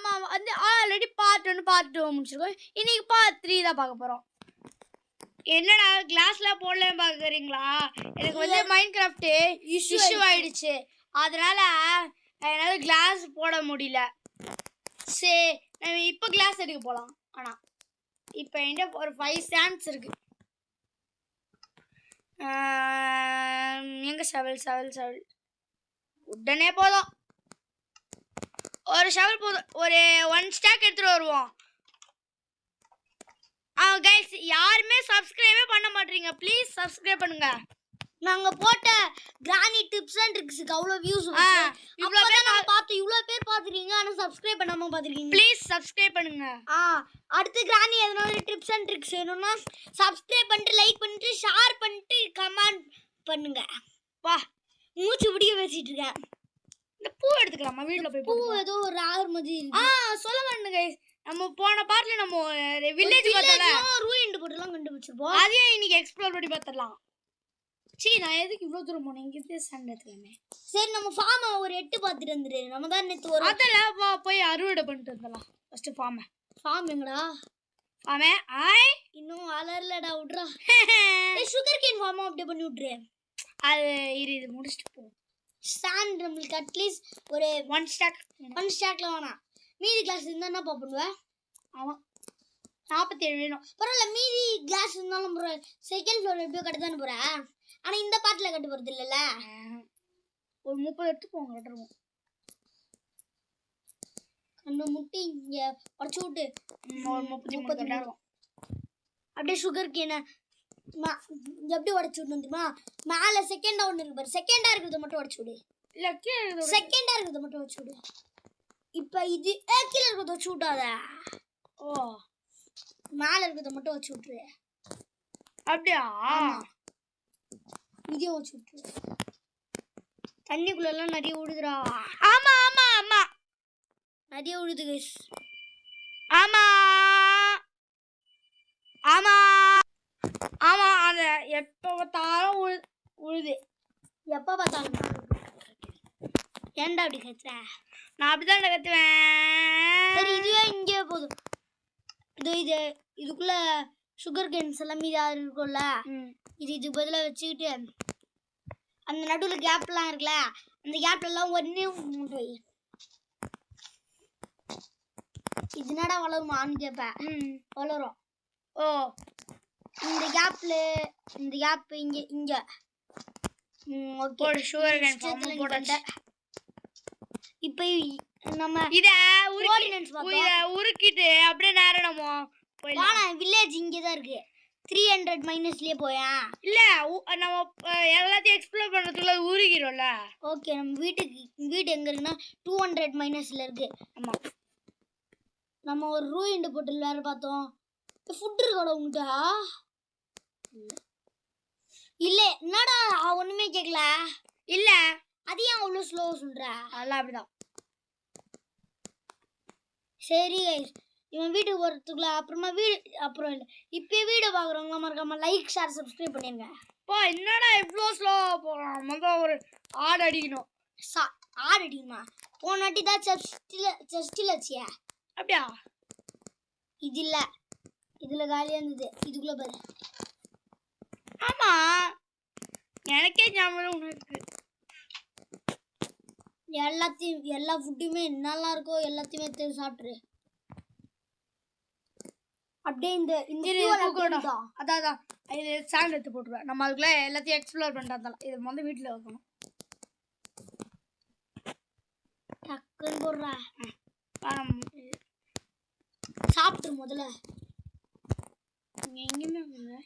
நம்ம வந்து already part 1 part 2 முடிச்சிருக்கோம். இன்னைக்கு பார்ட் 3 தான் பார்க்க போறோம். என்னடா கிளாஸ்லாம் போடலன்னு பார்க்குறீங்களா? எனக்கு வந்து மைன்கிராஃப்ட் இஷ்யூ ஆயிடுச்சு. அதனால என்னால் கிளாஸ் போட முடியல. சரி நம்ம இப்போ கிளாஸ் எடுக்க போகலாம். ஆனால் இப்போ என்கிட்ட ஒரு 5 ஸ்டாண்ட்ஸ் இருக்கு. எங்க ஷவல் உடனே போதும். ஒரு ஷவல் போதும். ஒரு 1 ஸ்டாக் எடுத்துட்டு வருவோம். கைஸ் யாருமே சப்ஸ்கிரைபே பண்ண மாட்டீங்க. ப்ளீஸ் சப்ஸ்கிரைப் பண்ணுங்க. நாங்க போட்ட கிரானி டிப்ஸ் அண்ட் ட்ரிக்ஸ்க்கு அவ்வளவு வியூஸ் வந்துச்சு. இவ்வளவு பேர் நான் பார்த்து இவ்வளவு பேர் பாத்துறீங்க. ஆனா சப்ஸ்கிரைப் பண்ணாம பாத்துறீங்க. ப்ளீஸ் சப்ஸ்கிரைப் பண்ணுங்க. அடுத்து கிரானி எதனா டிப்ஸ் அண்ட் ட்ரிக்ஸ் வேணும்னா சப்ஸ்கிரைப் பண்ணிட்டு லைக் பண்ணிட்டு ஷேர் பண்ணிட்டு கமெண்ட் பண்ணுங்க. வா மூச்சு பிடிக்க வச்சிட்டு இருக்கேன். இந்த பூ எடுத்துக்கலாமா? வீட்ல போய் பூ ஏதோ ஒரு ரார் மாதிரி இருக்கு. சொல்ல மாட்டேங்க கைஸ். நம்ம போன பார்ட்ல நம்ம வில்லேஜ் பார்த்தல ரூயின்ட் போட்டுலாம் கண்டுபிடிச்சிருப்போம். அதையே இன்னைக்கு எக்ஸ்ப்ளோர் பண்ணி பார்த்தறலாம். நான் எதுக்கு இவ்வளவு தூரம் போனேன்? இங்க சண்டை எடுத்துக்கலாமே. சரி நம்ம ஃபார்ம் ஒரு 8 பார்த்துட்டு வந்துரு. நம்ம தான் நேத்து ஒரு அதெல்லாம் போய் அறுவடை பண்ணிட்டு வந்துடலாம். ஃபர்ஸ்ட் ஃபார்ம் எங்கடா? இன்னும் வளரலடா விட்றா. சுகர் கேன் ஃபார்ம் அப்படியே பண்ணி விட்டுரு. அது இது முடிச்சிட்டு போ. ஸ்டாண்ட் நம்மளுக்கு அட்லீஸ்ட் ஒரு 1 ஸ்டாக்ல வேணாம். மீதி கிளாஸ் இருந்தா என்ன பண்ணுவேன்? ஆமா 47 வேணும். பரவாயில்ல, மீதி கிளாஸ் இருந்தாலும் செகண்ட் ஃப்ளோர் எப்படியோ கட்ட தானே போறேன். ஆனா இந்த பாட்டில் கட்ட போறது இல்லைல்ல. ஒரு 30 எடுத்து போங்க கட்டுருவோம். கண்ணு முட்டி இங்க உடச்சு விட்டு 30 அப்படியே சுகர் கேனை எப்படி உடச்சு விடணும் தெரியுமா? மேல செகண்டா ஒன்று இருக்கு பாரு. செகண்டா இருக்கிறத மட்டும் உடச்சு விடு. இல்ல செகண்டா இருக்கிறத மட்டும் உடச்சு விடு. இப்ப இது கீழே இருக்கிறத வச்சு விட்டாத. மேல இருக்கிறத மட்டும் வச்சு விட்டுரு. அப்படியா? இதையும் வச்சு விட்டுரு. தண்ணிக்குள்ள எல்லாம் நிறைய விடுதுடா. ஆமா ஆமா ஆமா நிறைய விடுது கைஸ். ஆமா ஆமா ஆமா அத எப்ப பார்த்தாலும் உழுது. எப்ப பார்த்தாலும் ஏன்டா அப்படி கத்துற? நான் அப்படிதான் கத்துவேன். சரி இதுவே இங்கே போதும். இதுக்குள்ள சுகர் கேன்ஸ் எல்லாம் மீதா இருக்கும்ல, இது பதிலா வச்சுக்கிட்டு அந்த நடுவுல கேப்லாம் இருக்குல்ல, அந்த கேப்ல எல்லாம் ஒண்ணே மூட்டு வை. இது என்னடா வளருமான்னு கேட்பேன். வளரும். இந்த கேப் இங்க ஓகே. சுகர் கேன் போட்டு இப்போ நம்ம இத உருக்கிட்டு அப்படியே நேரணுமோ போலாம். வில்லேஜ் இங்க தான் இருக்கு. 300 மைனஸ்லயே போயா? இல்ல நம்ம எல்லாத்தையும் எக்ஸ்ப்ளோர் பண்றதுக்குள்ள உருகிரோம்ல. ஓகே நம்ம வீடு எங்க இருக்குன்னா 200 மைனஸ்ல இருக்கு. ஆமா நம்ம ஒரு ரூயிண்ட் போட்டல் வேற பார்த்தோம். ஃபுட் இருக்கோட உங்ககிட்ட? இல்ல என்னடா ஒண்ணுமே கேட்கல. இல்ல அது ஏன் அவ்வளவு ஸ்லோவா சொல்ற? அதெல்லாம் அப்படிதான். சரி கைஸ், இவன் வீட்டுக்கு போறதுக்குள்ள அப்புறம் இல்ல இப்பயே வீடியோ பாக்குறவங்க மறக்காம லைக் ஷேர் சப்ஸ்கிரைப் பண்ணிருங்க. என்னடா இவ்வளோ ஸ்லோவா போறான்? முதல்ல ஒரு ஆடு அடிக்கணும். ஆடு அடிக்கணுமா? போன வாட்டி தான் செஸ்டில் வச்சியா? அப்படியா? இது இல்ல, இதுல காலியா இருந்தது. இதுக்குள்ள பாரு. ஆமா எனக்கே ஞாபகம் இருக்கு. எல்லா ஃபுட்டுமே என்னெல்லாம் இருக்கோ எல்லாத்தையுமே எடுத்து சாப்பிட்ரு. அப்படியே அதான் இது சாண்ட் எடுத்து போட்டுருவேன். நம்ம அதுக்குள்ள எல்லாத்தையும் எக்ஸ்ப்ளோர் பண்ணிட்டு இது வந்து வீட்டில் வைக்கணும். டக்குன்னு போடுறா. சாப்பிட்டு முதல்ல எங்கேயுமே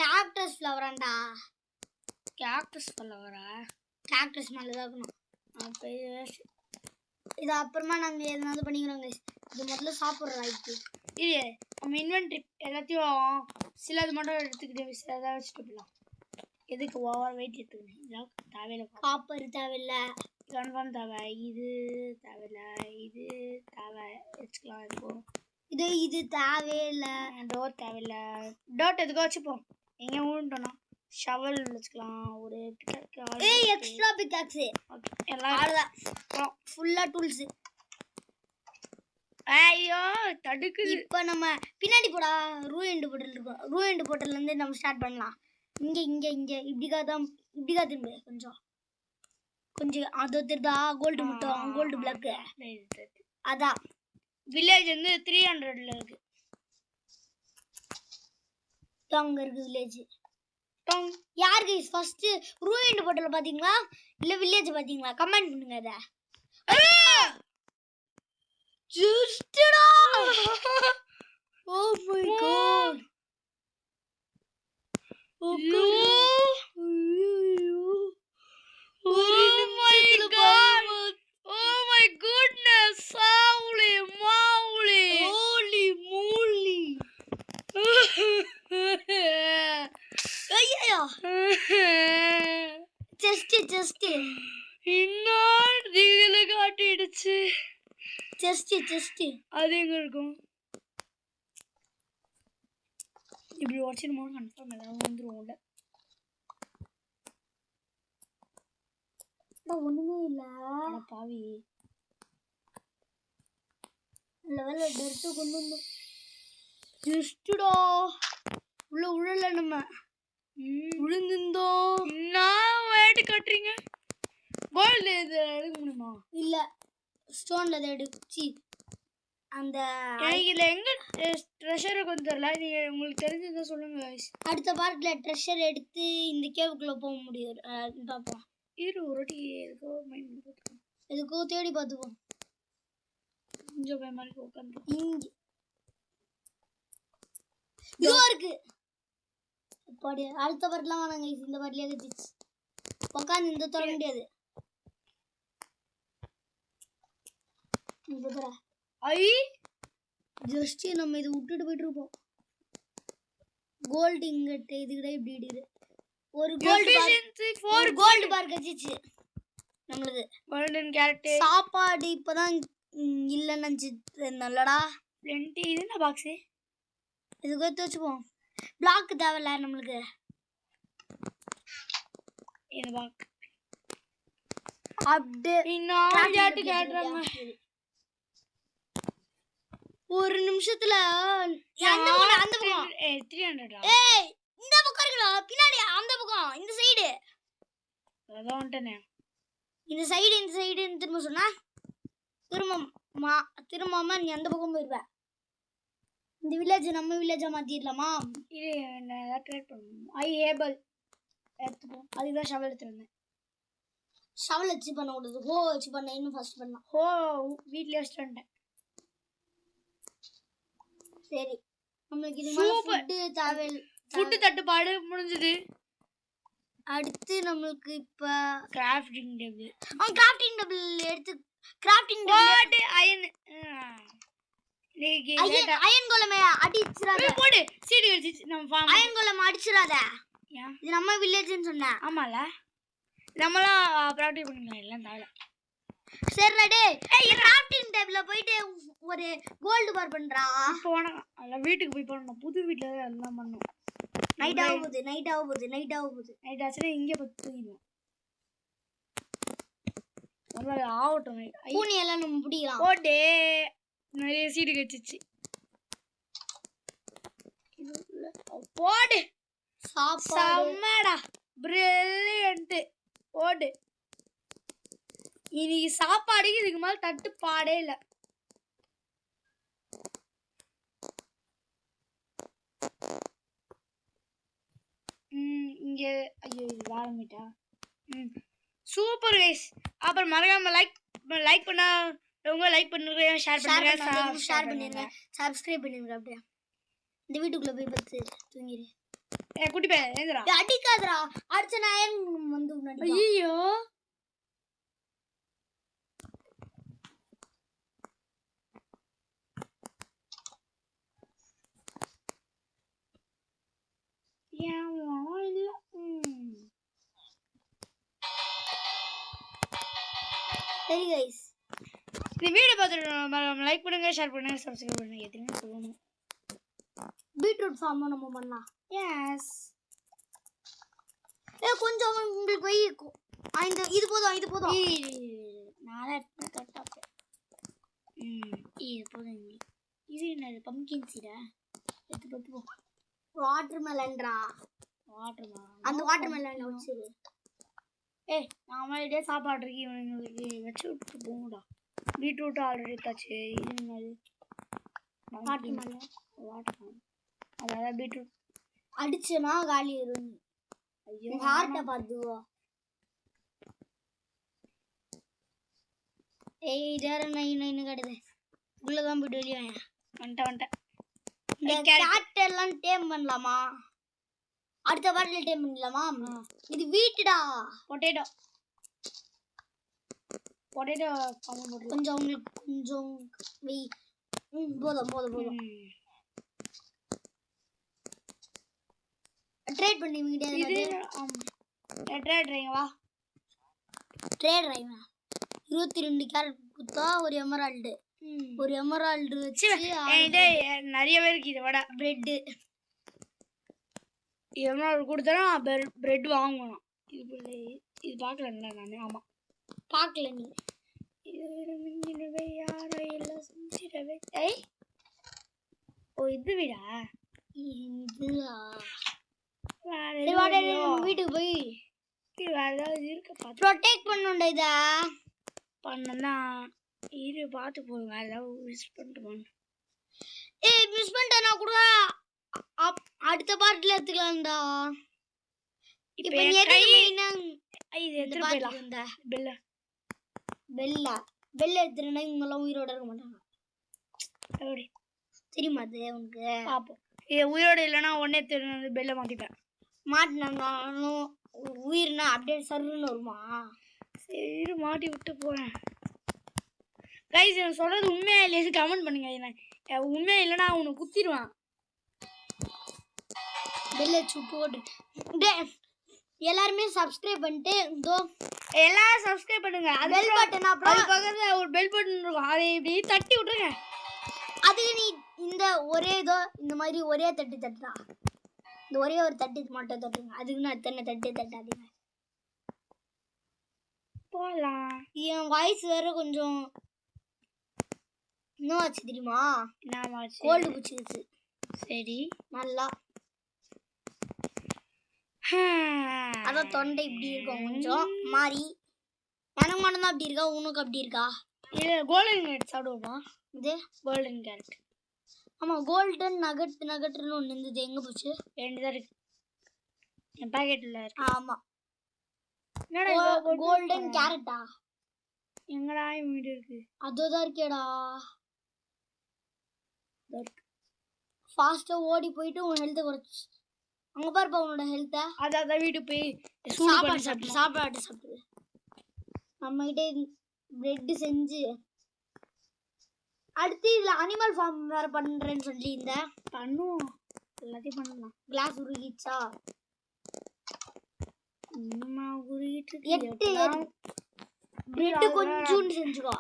கேக்டஸ் ஃப்ளவராண்டா. கேக்டஸ் ஃப்ளவரா? கேக்டஸ் மேலே தான் இருக்கணும். அப்போ இது அப்புறமா நாங்கள் எதனாவது பண்ணிக்கிறோங்க. இது முதல்ல சாப்பிட்றோம். இது இது நம்ம இன்வென்ட்ரி எல்லாத்தையும் சிலது மட்டும் எடுத்துக்கிட்டு சிலதாக வச்சுட்டு போயிடலாம். எதுக்கு ஓவர் வெயிட் எடுத்துக்கணும்? இதெல்லாம் தேவையில்லை. காப்பர் தேவையில்லை, கன்ஃபார்ம் தேவை, இது தேவையில்லை, இது தேவை வச்சுக்கலாம். இருக்கும் இது தேவையில்லை. டோர் தேவையில்லை. டோட் எதுக்கோ வச்சுப்போம். எங்கே ஊன்ட்டோன்னா ஷவல் வச்சுக்கலாம். ஒரு எக்ஸ்ட்ரா பிக்காக்ஸ் எல்லாம் ஃபுல்லாக டூல்ஸு. ஐயோ தடுக்குது. இப்போ நம்ம பின்னாடி போடா ரூஎண்ட் போட்டல் இருக்கும். ரூஎண்ட் போட்டல்ல இருந்து நம்ம ஸ்டார்ட் பண்ணலாம். இங்க இங்க இங்க இப்படிக்கா திரும்ப கொஞ்சம் அது தெரிதா கோல்டு மட்டும் கோல்டு பிளாக் அதான் வில்லேஜ் வந்து 300ல இருக்கு. அங்க இருக்கு வில்லேஜ். யார் கைஸ் ஃபர்ஸ்ட் ரூஎண்ட் போட்டல் பாத்தீங்களா இல்ல வில்லேஜ் பாத்தீங்களா? கமெண்ட் பண்ணுங்க அத. ஜஸ்டடா oh my god Oh my god! Oh my goodness! Holy moly! holy moly! ஐயா செஸ்ட் இன்னொரு திகில காட்டிடுச்சு. செஸ்ட் அது எங்க இருக்கும்? இப்படி உடச்சிருமோ கன்ஃபார்ம் ஏதாவது வந்துருவோம்ல. ஒண்ணுமே இல்ல பாவி லெவல்ல டர்ட்டு கொண்டு வந்தோம். ஜஸ்டடா உள்ள உழல நம்ம விழுந்துந்தோம். நான் வேட்டு கட்டுறீங்க. கோல்டு இது எடுக்க முடியுமா? இல்ல ஸ்டோன்ல அதை எடுத்து அந்த எனக்கு இதுல எங்க ட்ரெஷர் கொஞ்சம் தெரியல. நீங்க உங்களுக்கு தெரிஞ்சதை சொல்லுங்க guys. அடுத்த பார்ட்ல ட்ரெஷர் எடுத்து இந்த கேவுக்குள்ள போக முடியும். பாப்போம் இரு ஒரு வாட்டி இருக்கோ மைண்ட் போட்டுக்கோ. எதுக்கோ தேடி பார்த்துப்போம். கொஞ்சம் பயமா இருக்கு உட்காந்து. இங்க இதோ இருக்கு. அப்படி அடுத்த பார்ட்லாம் வாங்க இந்த பார்ட்லயே கட்டிச்சு. உட்காந்து இந்த தொட முடியாது. இந்த பாரு ஐ ஜஸ்ட் நம்ம இதை விட்டுட்டு போயிட்டு இருப்போம். கோல்டு இங்கட்டு இதுக்கிட்ட இப்படி இடிது. ஒரு கோல்டு பார் கச்சிச்சு நம்மளுக்கு. கோல்டன் கேரட் சாப்பாடு இப்பதான் இல்லைன்னு நினச்சிட்டு நல்லடா. பிளென்டி இது என்ன பாக்ஸு? இதுக்கு எடுத்து வச்சுப்போம். பிளாக் தேவையில்ல நம்மளுக்கு. இந்த பாக் அப்படியே இன்னும் ஜாட்டு கேட்றாங்க. ஒரு நிமிஷத்துல அந்த பக்கம் 300 ஏய் இந்த பக்கம் இருக்குடா பின்னாடி அந்த பக்கம் இந்த சைடு அதான் வந்துட்டேனே. இந்த சைடு திரும்ப சொன்னா திரும்பாம நீ அந்த பக்கம் போயிருவ. இந்த வில்லேஜ் நம்ம வில்லேஜா மாத்திடலாமா? இது நான் ட்ரை பண்ணணும். ஐ ஏபிள் எடுத்துப்போம். அதுதான் ஷவல் எடுத்துருந்தேன். ஷவல் வச்சு பண்ண கூடாது. ஹோ வச்சு பண்ண இன்னும் ஃபர்ஸ்ட் பண்ணலாம். ஹோ வீட்லயே வச்சுட்டு வந்துட்டேன். சரி நம்மளுக்கு இது மாதிரி ஃபுட் தேவையில்லை. ஃபுட் தட்டுப்பாடு முடிஞ்சது. அடுத்து நம்மளுக்கு இப்ப கிராஃப்டிங் டேபிள். கிராஃப்டிங் டேபிள் எடுத்து கிராஃப்டிங் டேபிள் அயன் கோலமே அடிச்சிராத. போடு சீடி வச்சு நம்ம ஃபார்ம் அயன் கோலம் அடிச்சிராத. இது நம்ம வில்லேஜ்னு சொன்னா. ஆமால நம்மலாம் பிராக்டிஸ் பண்ணிக்கலாம் எல்லாம் தாள. சரிடா டேய் கிராஃப்டிங் டேபிள்ல போயிட்டு ஒரு கோல்ட் பார் பண்றா. போனா அல்ல வீட்டுக்கு போய் பண்ணனும். புது வீட்ல எல்லாம் பண்ணனும். நைட் ஆகுது. நைட் ஆச்சுனா இங்க போய் தூங்கிடுவோம். ஒருவேளை ஆவட்டும். பூனி எல்லாம் நம்ம பிடிக்கலாம். ஓடே நிறைய சீடு கச்சிச்சு. போடு சம்மடா பிரில்லியன்ட். ஓடு இன்னைக்கு சாப்பாடுக்கு இதுக்கு மேல தட்டுப்பாடே இல்ல. இங்க ஐயோ இது வாரமிட்டா. Super guys. அப்புறம் மறக்காம லைக் பண்ணா லைக் பண்ணுங்க, ஷேர் பண்ணுங்க, சப்ஸ்கிரைப் பண்ணுங்க. அப்படியே இந்த வீட்டுக்குள்ள போய் பத்து தூங்கிரு. குட்டி பையன் ஏந்திரா. அடிக்காதடா அடிச்ச நாயன் வந்து முன்னாடி. ஐயோ சரி கைஸ் இந்த வீடியோ பார்த்துட்டு லைக் பண்ணுங்க, ஷேர் பண்ணுங்க, சப்ஸ்கிரைப் பண்ணுங்க. எதுன்னு சொல்லணும். பீட்ரூட் ஃபார்ம் நம்ம பண்ணலாம். எஸ் கொஞ்சம் உங்களுக்கு போய் இந்த இது போதும் நாளை கரெக்டாக இது போதும். பம்கின் சீடா எடுத்து பத்து போ. வாட்டர்மெலன்டா. அந்த வாட்டர்மெலன் வச்சிரு. ஏய் நாம இதே சாப்பாடு இருக்கு இவனுங்களுக்கு வச்சு விட்டு போங்கடா. பீட்ரூட் ஆல்ரெடி தாச்சு. இது என்னது வாட்டர்மெலன். அதாவது பீட்ரூட் அடிச்சனா காலி ஆயிரும். ஐயோ ஹார்ட்ட பாத்துவோ. ஏய் இதர நைன் கடுது. உள்ள தான் போய் வெளிய வந்துட்டேன். இந்த கேட் எல்லாம் டேம் பண்ணலாமா? அடுத்த பாட்டில் டேம் பண்ணலாமா? இது வீட்டுடா. பொட்டேட்டோ காமன் போட்டு கொஞ்சம் உங்களுக்கு கொஞ்சம் வெய். போதும். ட்ரேட் பண்ணி இது ட்ரேட் வா. ட்ரேட் ரைவா 22 கேரட் குத்தா ஒரு எமரால்டு. ஒரு எமரால்டு வச்சு என்கிட்ட நிறைய பேருக்கு இதை விட பிரெட்டு எமரால்டு கொடுத்தா பிரெட் வாங்கணும். இது பார்க்கலங்களா நான்? ஆமாம் பார்க்கல நீ. யாரோ எல்லாம் செஞ்சிடவே. ஐய் ஓ இது வீடா? வீட்டுக்கு போய் வேற ஏதாவது இருக்க ப்ரொடெக்ட் பண்ணுண்டா. இத பண்ணா இரு பார்த்து போதும். வேற ஏதாவது மிஸ் பண்ணிட்டு போகணும். ஏய் மிஸ் பண்ணிட்டேனா கூட அடுத்த பார்ட்ல எடுத்துக்கலாம்டா. இப்போ நீ இது எடுத்து போயிடலாம். பெல்ல எடுத்துனா இவங்க எல்லாம் உயிரோட இருக்க மாட்டாங்க. எப்படி தெரியுமா அது உனக்கு? பாப்போம். இது உயிரோட இல்லைன்னா உடனே தெரிஞ்சு பெல்ல மாட்டிப்பேன். மாட்டினாலும் உயிர்னா அப்படியே சருன்னு வருமா? சரி மாட்டி விட்டு போறேன். கைஸ் நான் சொல்றது உண்மையா இல்லையா கமெண்ட் பண்ணுங்க. உண்மையா இல்லைன்னா அவனை குத்திடுவான். பெல்ல சுட்டு போட்டு எல்லாருமே சப்ஸ்கிரைப் பண்ணிட்டு எல்லாரும் சப்ஸ்கிரைப் பண்ணுங்க. பெல் பட்டன் அப்புறம் பக்கத்துல ஒரு பெல் பட்டன் இருக்கும். அதை இப்படி தட்டி விட்டுருங்க. அதுக்கு நீ இந்த ஒரே இந்த மாதிரி ஒரே தட்டுறா. இந்த ஒரே ஒரு தட்டு மட்டும் தட்டுங்க. அதுக்கு நான் எத்தனை தட்டாதீங்க. போகலாம். என் வாய்ஸ் வேற கொஞ்சம் என்ன ஆச்சு தெரியுமா? என்ன கோல்டு பிடிச்சிருச்சு. சரி நல்லா அதான் தொண்டை இப்படி இருக்கும் கொஞ்சம் மாறி. எனக்கு மட்டும்தான் அப்படி இருக்கா? உனக்கு அப்படி இருக்கா? இது கோல்டன் கேரட் சாப்பிடுவோமா? இது கோல்டன் கேரட். ஆமாம் கோல்டன் நகட்னு ஒன்று இருந்தது. எங்கே போச்சு? 2 தான் இருக்கு என் பாக்கெட்டில் இருக்கு. ஆமாம் என்னடா கோல்டன் கேரட்டா? எங்கடா வீடு இருக்கு? அதுதான் இருக்கேடா. ஃபாஸ்ட்டாக ஓடி போயிட்டு உன் ஹெல்த்தை குறைச்சி அங்கே பாருப்பா உன்னோட ஹெல்த்தை. அதான் வீட்டுக்கு போய் சாப்பாடு சாப்பிட்டு நம்மகிட்ட பிரெட்டு செஞ்சு அடுத்து இதில் அனிமல் ஃபார்ம் வேறு பண்ணுறேன்னு சொல்லி இந்த பண்ணுவோம். எல்லாத்தையும் பண்ணலாம். கிளாஸ் உருகிச்சா? உருகிட்டு 8 பிரெட்டு கொஞ்சோண்டு செஞ்சுக்கோ.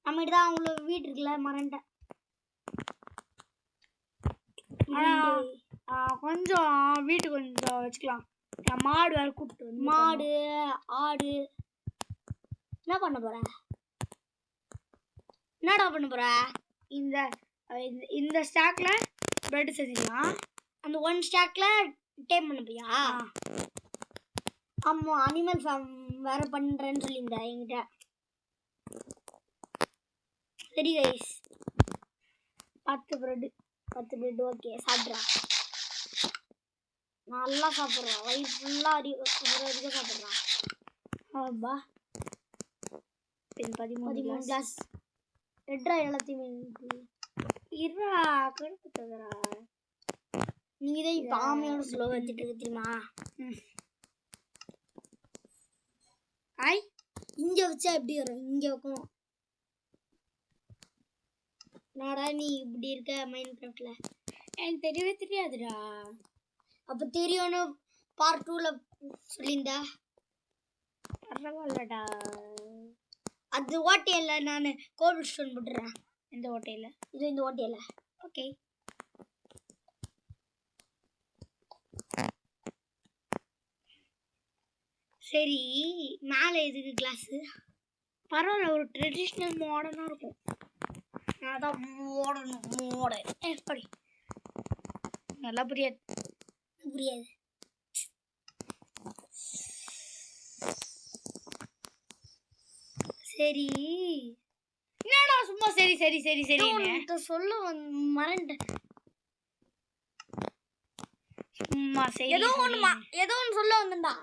நம்மகிட்ட தான் அவங்கள வீடு இருக்குல்ல மறந்துட்டேன். கொஞ்சம் வீட்டு கொஞ்சம் வச்சுக்கலாம். மாடு வேற கூப்பிட்டு மாடு ஆடு என்ன பண்ண போற? என்னடா பண்ண போற? இந்த ஸ்டாக்ல பிரெட் செஞ்சுக்கலாம். அந்த 1 ஸ்டாக்ல டேம் பண்ண போறியா? ஆமா அனிமல் ஃபார்ம் வேற பண்றேன்னு சொல்லியிருந்தா என்கிட்ட. சரி கைஸ் 10 பிரெட் ஓகே சாப்பிட்றா. நல்லா சாப்பிட்றா. வயிறு ஃபுல்லாக வரைக்கும் சாப்பிட்றா. ஆபா 13 கிளாஸ் ரெட்ரா எல்லாத்தையுமே இருறா கடுப்பு தகுறா. நீங்க தான் இப்போ ஆமையோட ஸ்லோ வச்சுட்டு இருக்கு தெரியுமா? இங்கே வச்சா எப்படி வரும்? இங்கே வைக்கணும். நாடா நீ இப்படி இருக்க மைண்ட் கிராஃப்ட்ல? எனக்கு தெரியவே தெரியாதுடா. அப்போ தெரியும்னு பார்ட் 2ல சொல்லியிருந்தா பரவாயில்லடா. அது ஓட்டையில நான் கோவில் ஸ்டோன் போட்டுறேன். இந்த ஓட்டையில இந்த ஓட்டையில ஓகே. சரி மேலே எதுக்கு கிளாஸு? பரவாயில்ல ஒரு ட்ரெடிஷ்னல் மாடர்னாக இருக்கும். அதான் மூடணும் மூட படி நல்லா புரியாது. புரியாது. சரி என்னடா சும்மா சரி சரி சரி சரி சொல்ல மறந்துட்டேன். சும்மா சரி ஏதோ ஒன்று சொல்ல வந்தா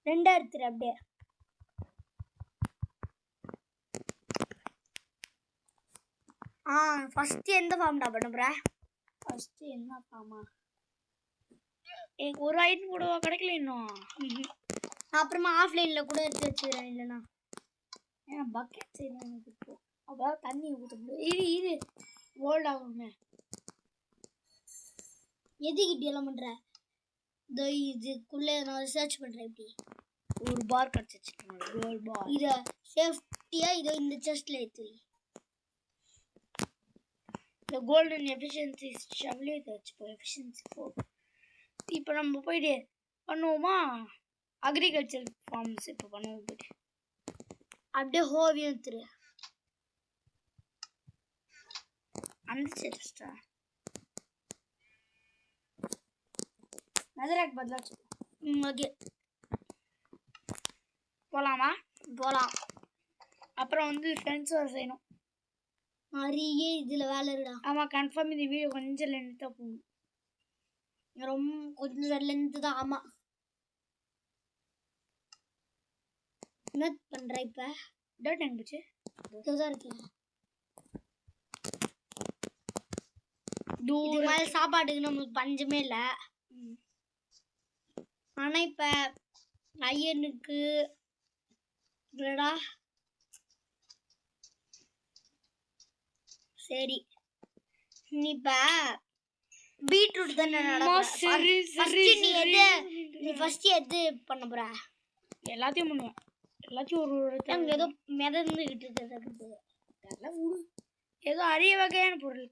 ரெண்டா எடுத்துரு அப்படியே. ஃபர்ஸ்ட் எந்த ஃபார்ம்டா பண்ண போற? ஃபர்ஸ்ட் என்ன ஃபார்மா? எனக்கு ஒரு ஐட்டம் கூட கிடைக்கல இன்னும். நான் அப்புறமா ஆஃப்லைன்ல கூட எடுத்து வச்சுக்கிறேன். இல்லைனா ஏன்னா பக்கெட் செய்யணும் எனக்கு இப்போ. அப்போதான் தண்ணி ஊற்ற முடியும். இது கோல்ட் ஆகுமே. எதுக்கு இப்படி எல்லாம் பண்ற? இதோ இதுக்குள்ளே நான் ரிசர்ச் பண்றேன். இப்படி ஒரு பார் கிடச்சிச்சு, கோல்ட் பார். இதை சேஃப்டியா இதோ இந்த செஸ்ட்ல ஏற்றி இந்த கோல்டன் எஃபிஷியன்சி ஷவலே இதை வச்சுப்போம். எஃபிஷியன்சி 4. இப்போ நம்ம போயிட்டு பண்ணுவோமா? அக்ரிகல்ச்சர் ஃபார்ம்ஸ் இப்போ பண்ணுவோம். போயிட்டு அப்படியே ஹோவியம் எடுத்துரு. அந்த செஸ்டா நதராக் பதிலாக வச்சுப்போம். ஓகே போகலாமா? போகலாம். அப்புறம் வந்து ஃப்ரெண்ட்ஸ் வர செய்யணும். நிறைய இதில் வேலை இருக்குடா. ஆமாம், கன்ஃபார்ம் இந்த வீடியோ கொஞ்சம் லென்த்தாக போகணும். ரொம்ப கொஞ்சம் லென்த்து தான். ஆமாம். என்ன பண்ணுற இப்போ? டேட் எங்கே போச்சு? தான் இருக்கேன். இதுக்கு மேலே சாப்பாட்டுக்கு நம்மளுக்கு பஞ்சமே இல்லை. ஆனால் இப்போ ஐயனுக்கு இல்லடா. சரி நீ இப்போ பீட்ரூட் தானே நீ ஃபர்ஸ்ட் எது பண்ண போற? எல்லாத்தையும் பண்ணுவேன். எல்லாத்தையும் ஒரு ஏதோ மிதந்துகிட்டு இருக்குது. ஏதோ அரிய வகையான பொருள்.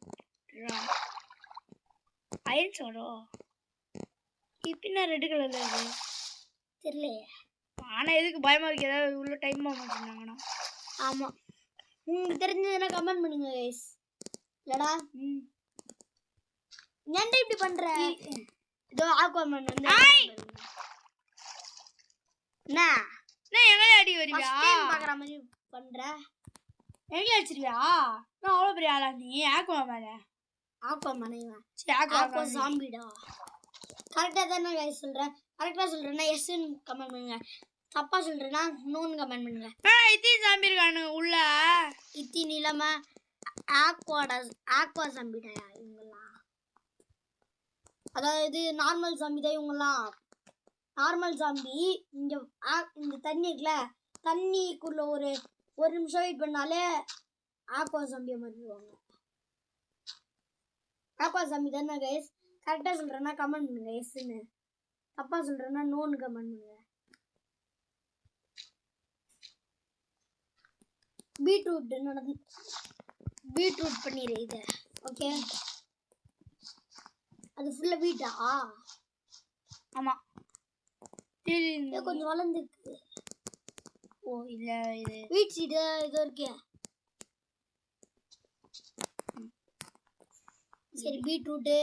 அயன் சோடோ பின்ன ரெட் கலர்ல இருக்கு. தெரியலையே. ஆனா எதுக்கு பயமா இருக்கு? ஏதாவது உள்ள டைம் சொன்னாங்கன்னா. ஆமா, உங்களுக்கு தெரிஞ்சதுன்னா கமெண்ட் பண்ணுங்க கைஸ். இல்லடா ஏன்டா இப்படி பண்ற? இதோ ஆக்வாமேன் வந்து என்ன எங்க அடி வருவியா? பாக்குற மாதிரி பண்ற. எங்க அடிச்சிருவியா? நான் அவ்வளவு பெரிய ஆளா நீ? ஆக்வாமேன் ஆக்வா சாம்பிடா. கரெக்டா தானே கைஸ் சொல்றேன்? கரெக்டா சொல்றேன்னா எஸ்ன்னு கமெண்ட் பண்ணுங்க. தப்பா சொல்றேன்னா நோன்னு கமெண்ட் பண்ணுங்க. இத்தி சாம்பி இருக்கானு உள்ள. இத்தி நிலம ஆக்வா சாம்பிடா இவங்கெல்லாம். அதாவது நார்மல் சாம்பி தான் இவங்கெல்லாம். நார்மல் சாம்பி இந்த தண்ணி இருக்குல்ல, தண்ணிக்குள்ள ஒரு நிமிஷம் வெயிட் பண்ணாலே ஆக்வா சாம்பியை மாற்றிடுவாங்க. ஆக்வா சாம்பி தானே கைஸ்? கரெக்டாக சொல்கிறேன்னா கமெண்ட் பண்ணுங்க எஸ்ன்னு. தப்பா சொல்கிறேன்னா நோன்னு கமெண்ட் பண்ணுங்க. பீட்ரூட் பண்ணிடு இதை. ஓகே, அது ஃபுல்லாக பீட்டா? ஆமாம், கொஞ்சம் வளர்ந்துருக்கு. ஓ இல்லை, இது வீட் சீடு இது இருக்கே. சரி, பீட்ரூட்டு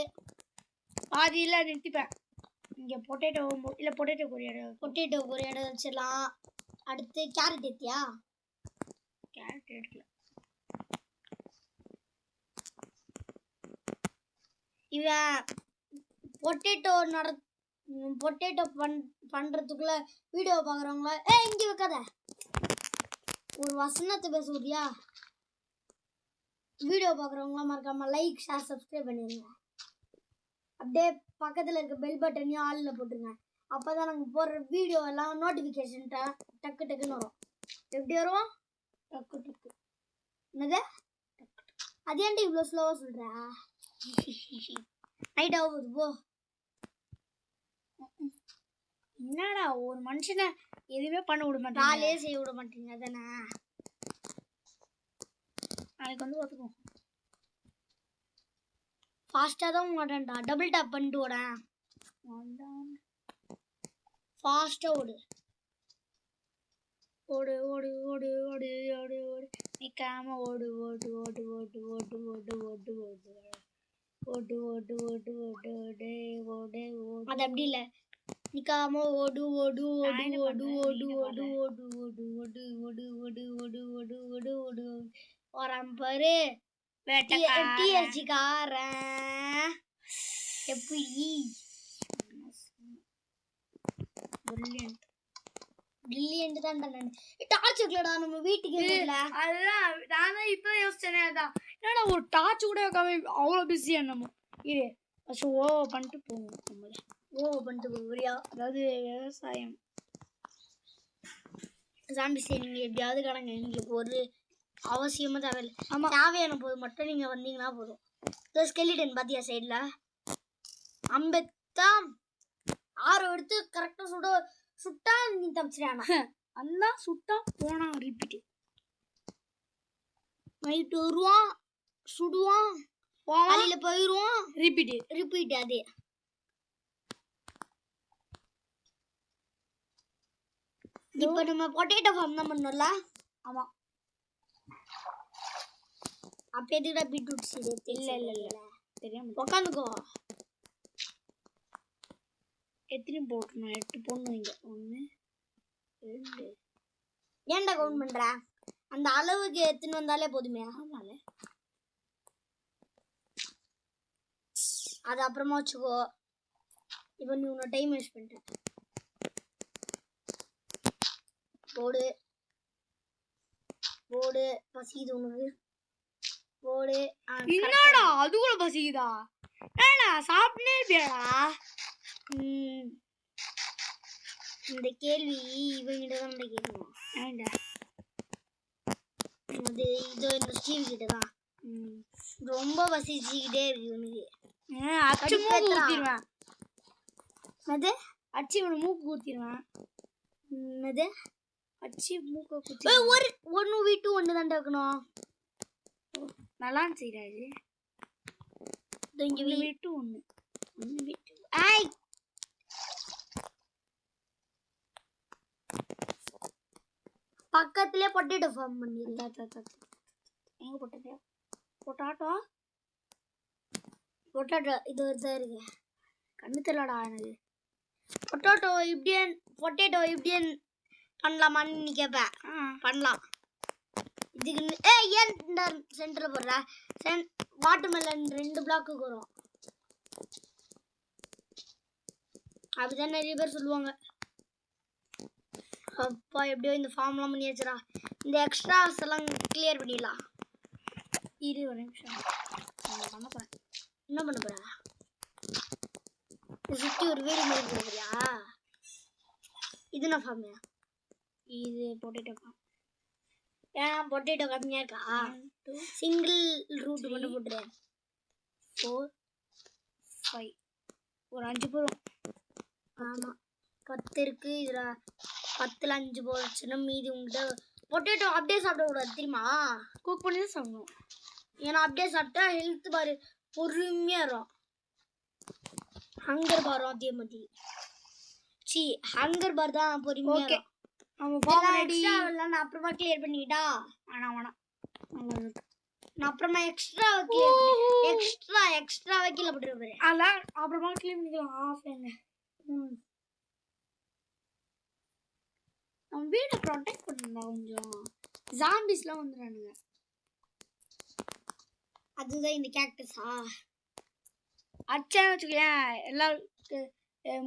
பாதியில் நிறுத்திப்பேன். இங்கே பொட்டேட்டோ இல்லை பொட்டேட்டோ பொரியல் வச்சிடலாம். அடுத்து கேரட் எடுத்தியா? கேரட் எடுக்கல. இவன் பொட்டேட்டோ பண்ணுறதுக்குள்ள வீடியோ பார்க்குறவங்கள இங்கே வைக்காத, ஒரு வசனத்தை பேசுறியா? வீடியோ பார்க்குறவங்களாம் மறக்காமல் லைக், ஷேர், சப்ஸ்கிரைப் பண்ணிடுங்க. அப்படியே பக்கத்தில் இருக்க பெல் பட்டனையும் ஆளில் போட்டுருங்க. அப்போ தான் நாங்கள் போடுற வீடியோ எல்லாம் நோட்டிஃபிகேஷன் டக்கு டக்குன்னு வரும். எப்படி வரும்? டக்கு டக்கு. என்னது? அது ஏன்டி இவ்வளோ ஸ்லோவாக சொல்கிற? நைட் ஆகுது போ. என்னடா ஒரு மனுஷனை எதுவுமே பண்ண விட மாட்டேன். காலையே செய்ய விட மாட்டீங்க தானே? நாளைக்கு வந்து பார்த்துக்குவோம். ஃபாஸ்ட்டாக தான் ஓடண்டா. டபுள் டேப் பண்ணிட்டு ஓடேன். ஃபாஸ்ட்டாக ஓடு. ஓடு ஓடு ஓடு ஓடு ஓடு ஓடு. நீ நிக்காம ஓடு ஓடு ஓடு ஓடு ஓடு ஓடு ஓடு ஓடு ஓடு ஓடு ஓடு ஓடு ஓடு ஓடு ஓடு. அது அப்படி இல்ல, நிக்காம ஓடு ஓடு ஓடு ஓடு ஓடு ஓடு ஓடு ஓடு ஓடு ஓடு ஓடு ஓடு ஓடு ஓடு ஓடு வராம பாரு டிஎஸ்சிக்காரன். எப்படி பிரில்லியன்ட் தான் நான் டார்ச் வைக்கலடா நம்ம வீட்டுக்கு இல்ல. அதுதான் நான் இப்போ யோசிச்சேனே. அதான் என்னடா ஒரு டார்ச் கூட வைக்காம அவ்வளோ பிஸியா நம்ம. இது ஃபர்ஸ்ட் ஓ பண்ணிட்டு போவோம். ஓ பண்ணிட்டு போறியா? அதாவது விவசாயம் ஜாம்பிஸ் நீங்க எப்படியாவது கடங்க, எங்களுக்கு ஒரு அவசியமா தேவையில்லை. ஆமா, தேவையான போது மட்டும் நீங்க வந்தீங்கன்னா போதும். ஸ்கெலிடன் பாத்தியா சைட்ல அம்பெத்தா ஆறு எடுத்து கரெக்டா சுட்டா நீ தப்பிச்சிடானா. அந்த சுட்டா போனா ரிப்பீட் நைட்டு வருவான் சுடுவான் காலையில போயிடுவான் ரிப்பீட் அதே. இப்ப நம்ம பொட்டேட்டோ ஃபார்ம் தான் பண்ணோம்ல. ஆமா, அப்ப எதுக்குடா பீட்ரூட் சீடு? இல்ல இல்ல இல்ல தெரியாம உக்காந்துக்கோ. எத்தனை போட்டணும்? 8 போடணும். இங்க 1 2. ஏன்டா கவுண்ட் பண்ற? அந்த அளவுக்கு எத்தனை வந்தாலே போதுமே. ஆமால, அது அப்புறமா வச்சுக்கோ. இப்போ நீ உன்னோட டைம் வேஸ்ட் பண்ணிட்ட. போடு போடு பசிக்குது உனக்கு. போடு. என்னடா அதுக்குள்ள பசிக்குதா? ஏடா சாப்பிட்டே இருப்பியாடா? இந்த கேள்வி இவங்கிட்ட தான் கேட்கணும். ஏண்டா அது இதோ இந்த ஸ்டீவ் கிட்ட தான். ரொம்ப பசிச்சுக்கிட்டே இருக்கு இவனுக்கு. அச்சு மூக்கு ஊத்திடுவேன். அது அச்சு இவனு மூக்கு ஊத்திடுவேன். அது அச்சு மூக்க குத்தி ஒரு 1v2 ஒன்று தான் இருக்கணும். நல்லா செய்யறாரு. இங்க வீட்டு 1 வீட்டு. ஐய் பக்கத்துலயே பொட்டேட்டோ ஃபார்ம் பண்ணிருந்தா. எங்க பொட்டேட்டோ? பொட்டாட்டோ இது ஒரு தான் இருக்கு. கண்ணு தெரியலடா எனக்கு. பொட்டேட்டோ இப்படியே பண்ணலாமான்னு நீ கேப்ப. பண்ணலாம். இதுக்கு ஏன் இந்த சென்டர்ல போடுற? வாட்டர்மெலன் 2 பிளாக்கு வரும். அப்படிதான் நிறைய பேர் சொல்லுவாங்க. அப்பா எப்படியோ இந்த ஃபார்ம்லாம் பண்ணி வச்சுடா. இந்த எக்ஸ்ட்ராஸ் எல்லாம் கிளியர் பண்ணிடலாம். இரு ஒரு நிமிஷம். பண்ண போறேன். என்ன பண்ண போற? சுற்றி ஒரு வீடு மாதிரி போறியா? இது நான் ஃபார்ம். இது பொட்டேட்டோ ஃபார்ம். ஏன் பொட்டேட்டோ கம்மியா இருக்கா? சிங்கிள் ரூட் மட்டும் போட்டுறேன். 4 5 ஒரு 5 போதும். ஆமா 10 இருக்கு. இதுல 10ல 5 போச்சுன்னா மீதி உங்ககிட்ட பொட்டேட்டோ அப்படியே சாப்பிடக்கூடாது தெரியுமா? குக் பண்ணி தான் சாப்பிடணும். ஏன்னா அப்படியே சாப்பிட்டா ஹெல்த் பாரு பொறுமையா வரும். ஹங்கர் பார் அதே மாதிரி. ஹங்கர் பார் தான் பொறுமையா ஓகே. நம்ம ஃபார்ம் ரெடி. நான் அப்புறமா கிளியர் பண்ணிட்டா. வேணாம் நான் அப்புறமா எக்ஸ்ட்ரா வைக்கல போட்டுருப்பேன். அதான் அப்புறமா கிளீன் பண்ணிக்கலாம். ஆஃப்லைன்ல நம்ம வீட்டை ப்ரொடெக்ட் பண்ணணும். கொஞ்சம் ஜாம்பிஸ்லாம் வந்துடுறானுங்க. அதுதான் இந்த கேக்டஸா அச்சான்னு வச்சுக்கேன். எல்லாரும்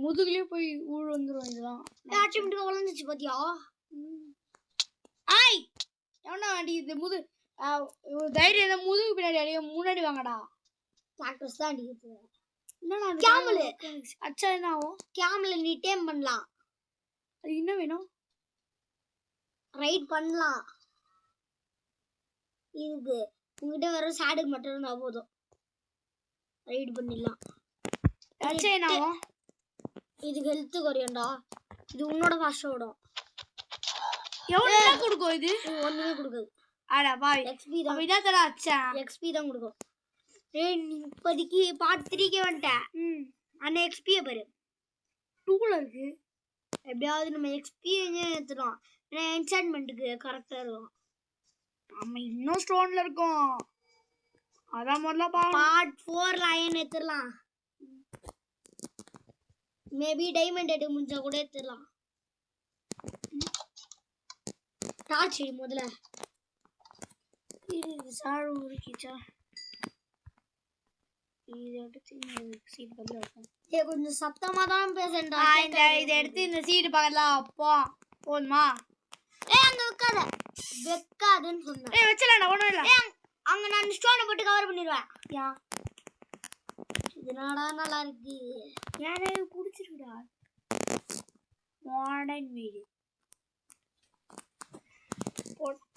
முதுகுலயும் போய் ஊழ வந்துடும். இதுதான் ஆட்டோமேட்டிக்கா வளர்ந்துச்சு பாத்தியா? ஆய் எவனா வண்டி இது தைரியம் தான். முதுகு பின்னாடி அடிக்க முன்னாடி வாங்கடா. கேக்டஸ் தான் அடிக்குது. என்னடா கேமல் அச்சா என்ன ஆகும்? கேமல் நீ டேம் பண்ணலாம். அது என்ன வேணும்? ரைட் பண்ணலாம். இது உங்ககிட்ட வெறும் சாடுக்கு மட்டும் இருந்தா போதும். ரைட் பண்ணிடலாம். அச்சா என்ன ஆகும்? இதுக்கு ஹெல்த் குறையண்டா. இது உன்னோட ஃபாஸ்டா ஓடும். எவ்வளவு கொடுக்கும்? இது ஒண்ணுமே கொடுக்காது. அடா பாய். XP தான். இதான் தரா அச்சா. XP தான் கொடுக்கும். ஏய் நீ இப்போதைக்கு பார்ட் 3க்கே வந்துட்டேன். ஆனா XP பாரு 2ல இருக்கு. எப்படியாவது நம்ம XP ஏத்துறோம். ஏன்னா என்சான்மென்ட்க்கு கரெக்டா இருக்கும். ஆமா இன்னும் ஸ்டோன்ல இருக்கும். அதான் முதல்ல பார்ட் 4 அயன் எடுத்துடலாம். மேபி டைமண்ட் எடுக்க முடிஞ்சா கூட எடுத்துடலாம். டார்ச் முதல்ல இது சாரு உருக்கிச்சா இது எடுத்து சீட் பக்கத்துல வைப்போம். கொஞ்சம் சத்தமா தான் பேசண்டா. இதை எடுத்து இந்த சீட்டு பக்கத்துல அப்போ போதுமா? அங்க வைக்காதுன்னு சொன்னேன். வச்சலாம் ஒண்ணும் இல்ல. அங்க நான் ஸ்டோனை போட்டு கவர் பண்ணிடுவேன். யா இது நல்லா இருக்கு. யாரே குடிச்சிருடா மாடர்ன் வீடு.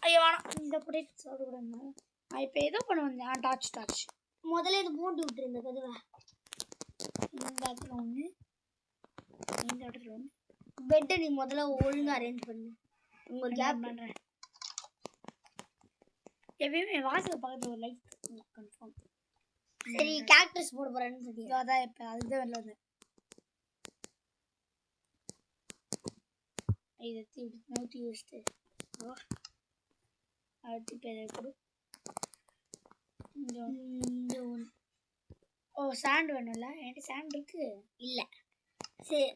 ஐயோ இந்த பொட்டேட்டோ சாப்பிட கூடாது. இப்போ ஏதோ பண்ண வந்தேன். டார்ச் முதல்ல இது போட்டு விட்டுருந்த கதவை. இந்த இடத்துல ஒன்று, இந்த இடத்துல ஒன்று. பெட்டை நீ முதல்ல ஒழுங்கா அரேஞ்ச் பண்ணு. உங்க ஒரு கேப் பண்ணுறேன். எப்பயுமே வாசல் பக்கத்தில் ஒரு லைட் கன்ஃபார்ம். சரி கேக்டஸ் போட போறேன்னு சொல்லி அதான் இப்போ அதுதான் வெளில வந்தேன். இதை இப்படி நூற்றி வச்சுட்டு அடுத்து இப்போ இதை கொடு. இந்த ஒன்று. ஓ சாண்ட் வேணும்ல? என்கிட்ட சாண்ட் இருக்கு. இல்லை சரி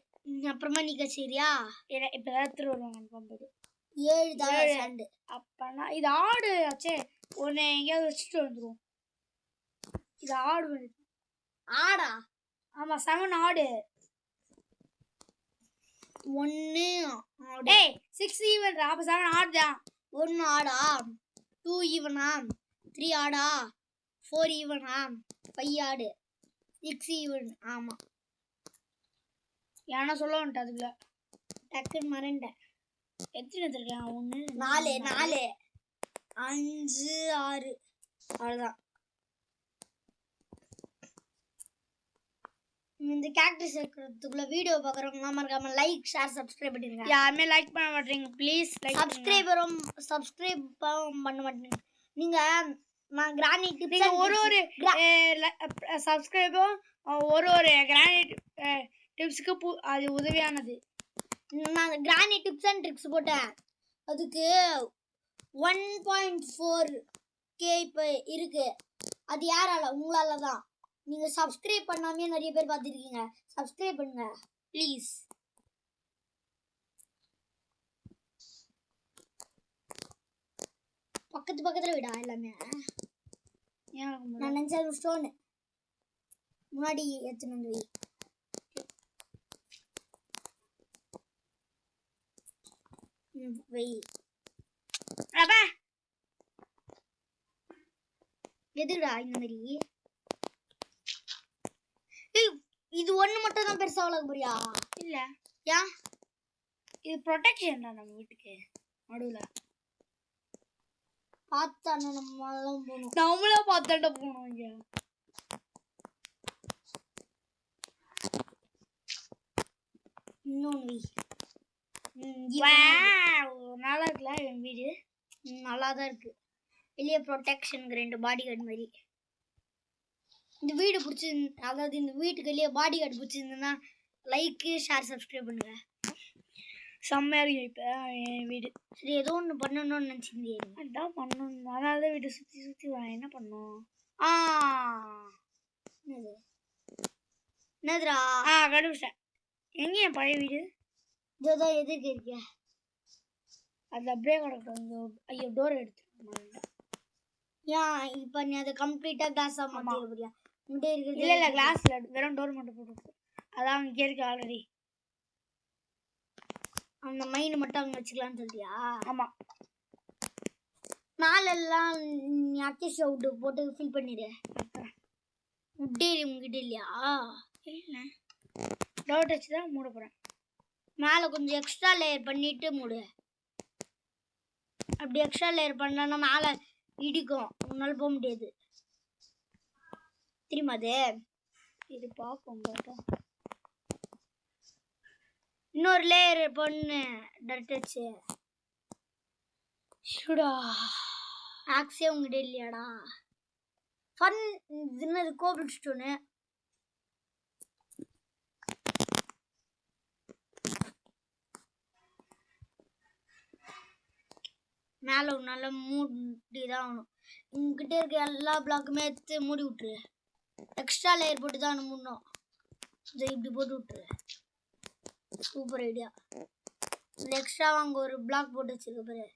அப்புறமா நீ சரியா? ஏன்னா இப்போ ஏதாவது எடுத்துட்டு வருவாங்க கன்ஃபார்ம். 7 தான் சாண்டு. அப்பனா இது ஆடு ஆச்சே. ஒன்று எங்கேயாவது வச்சுட்டு வந்துடும். இது ஆடு வருது. ஆடா? ஆமாம் 7 ஆடு. 1 ஆடு. 6 ஈவன். அப்போ 7 ஆடு தான். 1 ஆடா? 2 ஈவனா? 3 ஆடா? 4 ஈவனா? 5 ஆடு. 6 ஈவன். ஆமா ஏன்னா சொல்ல வந்துட்டேன் அதுக்குள்ள டக்குன்னு மறண்டேன். எத்தனை எடுத்துருக்கேன்? 1 4 5 6 அவ்வளோதான். இந்த கேக்டஸ் இருக்கிறதுக்குள்ள வீடியோ பார்க்குறவங்க மறக்காம லைக் ஷேர் சப்ஸ்கிரைப் பண்ணிடுங்க. யாருமே லைக் பண்ண மாட்டீங்க. ப்ளீஸ் சப்ஸ்கிரைப் பண்ண மாட்டீங்க. நீங்க நான் கிரானைட் நீங்க ஒரு சப்ஸ்கிரைபும் ஒரு கிரானைட் டிப்ஸ்க்கு அது உதவியானது. நான் கிரானைட் டிப்ஸ் அண்ட் ட்ரிக்ஸ் போட்டேன். அதுக்கு 1.4K இப்போ இருக்கு. அது யாரால? உங்களால தான். நீங்க சப்ஸ்கிரைப் பண்ணாமே நிறைய பேர் பார்த்துருக்கீங்க. சப்ஸ்கிரைப் பண்ணுங்க ப்ளீஸ். பக்கத்துல விடா எல்லாமே. நான் நினைச்சது ஸ்டோனு முன்னாடி எடுத்துன்னு வந்து வை. எதுடா இந்த மாதிரி? இது ஒண்ணு மட்டும் தான் பெருசா வளர்க்க போறியா? இல்ல யா இது ப்ரொடெக்ஷன் தான் நம்ம வீட்டுக்கு. நடுவுல பார்த்தானே நம்மளும் போகணும். நம்மளே பார்த்தாண்ட போகணும். இங்க இன்னொன்று நல்லா இருக்குல்ல என் வீடு? நல்லா தான் இருக்கு. வெளியே ப்ரொடெக்ஷனுக்கு 2 பாடி கார்டு மாதிரி. இந்த வீடு பிடிச்சி, அதாவது இந்த வீட்டுக்கு வெளியே பாடி கார்டு பிடிச்சிருந்ததுன்னா லைக்கு ஷேர் சப்ஸ்கிரைப் பண்ணுங்க. செம்மையா இருக்கு இப்போ என் வீடு. சரி ஏதோ ஒன்று பண்ணணும்னு நினச்சிருந்தேன். அதான் பண்ணணும். அதனால தான் வீட்டை சுற்றி என்ன பண்ணோம். என்னதுடா? கண்டுபிடிச்சேன். எங்க என் பழைய வீடு? இதுதான் எதுக்கு இருக்க? அது அப்படியே கிடக்கும். ஐயோ டோர் எடுத்து. ஏன் இப்போ நீ அதை கம்ப்ளீட்டாக கிளாஸாக மாற்றிட போறியா? இங்கே இருக்கிறது இல்லை கிளாஸில் வெறும் டோர் மட்டும் போட்டு. அதான் இங்கே இருக்கு ஆல்ரெடி. அந்த மைன் மட்டும் அங்கே வச்சுக்கலான்னு சொல்லியா? ஆமாம். நாளெல்லாம் நீ அக்கேஷ் அவுட்டு போட்டு ஃபில் பண்ணிடு. உட்டே உங்ககிட்ட இல்லையா? இல்லை டோர் வச்சு தான் மூட போகிறேன். மேலே கொஞ்சம் எக்ஸ்ட்ரா லேயர் பண்ணிட்டு மூடு. அப்படி எக்ஸ்ட்ரா லேயர் பண்ணனா மேலே இடிக்கும். உன்னால போக முடியாது. தெரியுமா அது? இது பார்ப்போம். இன்னொரு லேயர் பண்ணு. டர்ட் வச்சு ஷுடா. ஆக்ஸே உங்ககிட்ட இல்லையாடா? ஃபன் என்னது? Cobble stone. மேலே நல்லா மூடி தான் ஆகணும். உங்ககிட்ட இருக்க எல்லா பிளாக்குமே எடுத்து மூடி விட்டுரு. எக்ஸ்ட்ரா லேயர் போட்டு தான் மூடணும். இதை இப்படி போட்டு விட்டுரு. Super idea. இந்த எக்ஸ்ட்ராவாக அங்கே ஒரு பிளாக் போட்டு வச்சிருக்க பாரு,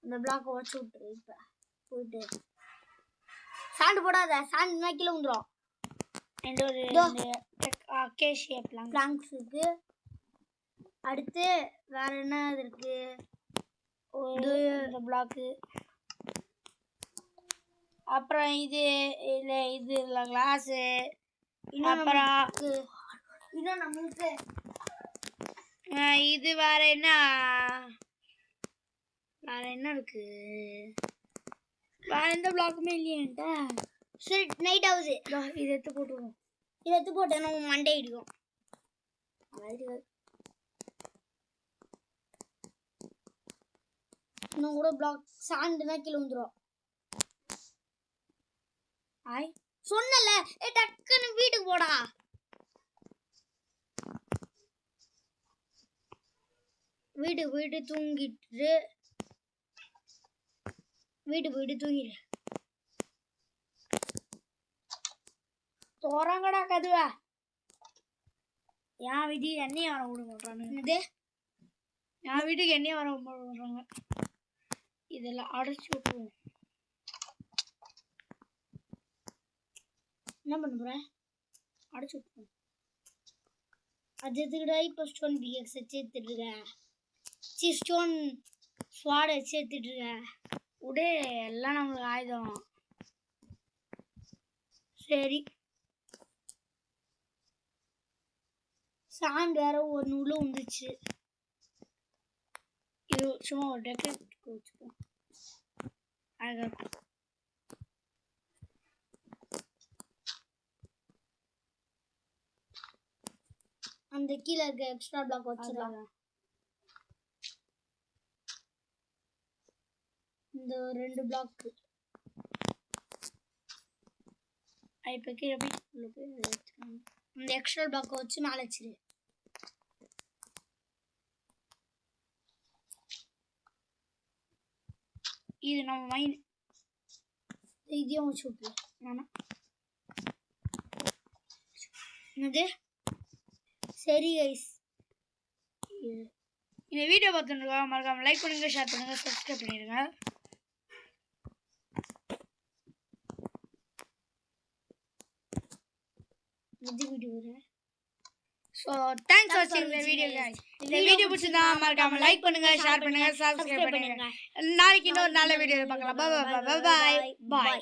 அந்த பிளாக்கை உடச்சி விட்டுரு. இப்போ போயிட்டு சாண்டு போடாத, சாண்டுனா கீழே வந்துடும். இந்த ஒரு கே ஷேப்லாம் பிளாங்க்ஸ் இருக்கு. அடுத்து வேற என்ன இருக்கு? இந்த பிளாக்கு, அப்புறம் இது இல்லை இது இல்லை கிளாஸு, அப்புறம் இன்னும் நம்மளுக்கு இது வேற என்ன இருக்கு? வேற எந்த பிளாக்குமே இல்லையேன்ட்டா. சரி நைட் ஆகுது, இதை எடுத்து போட்டுருவோம். இதை எடுத்து போட்டு நம்ம மண்டே இடிக்கும். இன்னும் கூட பிளாக் சாண்டுனா கீழே வந்துடும். ஆய் சொன்னல, டக்குன்னு வீட்டுக்கு போடா. வீட்டுக்கு போயிட்டு தூங்கிட்டு தூங்கிடு. தோறாங்கடா கதுவா. என் வீட்டுக்கு எண்ணெயை வர விட மாட்டானுங்க. என்னது? என் வீட்டுக்கு எண்ணெயை வர மாட்டாங்க. இதெல்லாம் அடைச்சி விட்டுருவோம். என்ன பண்ண போற? அடைச்சி விட்டுருவோம். அது எதுக்குடா இப்போ ஸ்டோன் பிஎக்ஸ் சேர்த்துட்டு இருக்க? ஸ்டோன் ஸ்வாடை சேர்த்துட்டு இருக்க? உடே எல்லாம் நம்மளுக்கு ஆயுதம். சரி, சாண்ட் வேற ஒரு நூலும் வந்துச்சு. இது சும்மா ஒரு டெக்கரேட் வச்சுப்போம், அழகா இருக்கும். அந்த கீழே இருக்க எக்ஸ்ட்ரா பிளாக் வச்சிடலாம். இந்த 2 பிளாக் இப்போ கீழே போய் உள்ள போய் எடுத்துக்கணும். இந்த எக்ஸ்ட்ரா பிளாக்கை வச்சு மேலே வச்சிரு. இது நம்ம மைன், இதையும் வச்சு விட்டு வேணாம். என்னது? சரி கைஸ், இந்த வீடியோ பார்த்துருக்கா மறக்காம லைக் பண்ணுங்க, ஷேர் பண்ணுங்க, சப்ஸ்கிரைப் பண்ணிடுங்க. ஸோ தேங்க்ஸ் ஃபார் வாட்சிங் இந்த வீடியோ गाइस. இந்த வீடியோ பிடிச்சிருந்தா மறக்காம லைக் பண்ணுங்க, ஷேர் பண்ணுங்க, சப்ஸ்கிரைப் பண்ணுங்க. நாளைக்கு இன்னொரு நல்ல வீடியோல பார்க்கலாம். Bye bye bye by.